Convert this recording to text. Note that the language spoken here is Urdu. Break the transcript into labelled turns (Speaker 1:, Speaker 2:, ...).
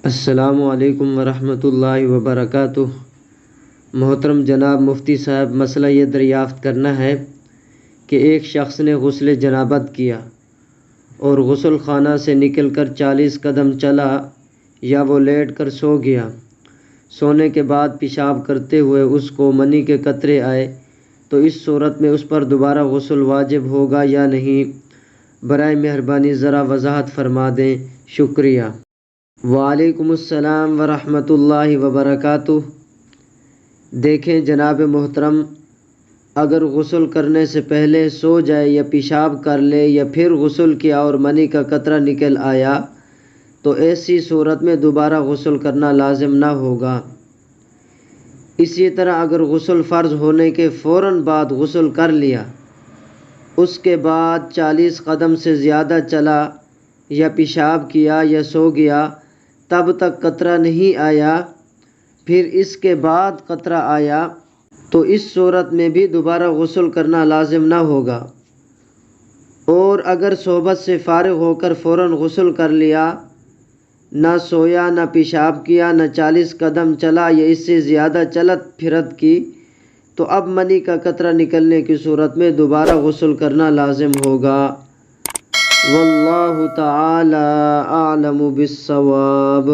Speaker 1: السلام علیکم ورحمۃ اللہ وبرکاتہ۔ محترم جناب مفتی صاحب، مسئلہ یہ دریافت کرنا ہے کہ ایک شخص نے غسل جنابت کیا اور غسل خانہ سے نکل کر 40 قدم چلا یا وہ لیٹ کر سو گیا۔ سونے کے بعد پیشاب کرتے ہوئے اس کو منی کے قطرے آئے تو اس صورت میں اس پر دوبارہ غسل واجب ہوگا یا نہیں؟ برائے مہربانی ذرا وضاحت فرما دیں، شکریہ۔ وعلیکم السلام ورحمۃ اللہ وبرکاتہ۔ دیکھیں جناب محترم، اگر غسل کرنے سے پہلے سو جائے یا پیشاب کر لے یا پھر غسل کیا اور منی کا قطرہ نکل آیا تو ایسی صورت میں دوبارہ غسل کرنا لازم نہ ہوگا۔ اسی طرح اگر غسل فرض ہونے کے فوراً بعد غسل کر لیا، اس کے بعد 40 قدم سے زیادہ چلا یا پیشاب کیا یا سو گیا، تب تک قطرہ نہیں آیا، پھر اس کے بعد قطرہ آیا تو اس صورت میں بھی دوبارہ غسل کرنا لازم نہ ہوگا۔ اور اگر صحبت سے فارغ ہو کر فوراً غسل کر لیا، نہ سویا نہ پیشاب کیا نہ 40 قدم چلا یا اس سے زیادہ چلت پھرت کی، تو اب منی کا قطرہ نکلنے کی صورت میں دوبارہ غسل کرنا لازم ہوگا۔ واللہ تعالی اعلم بالصواب۔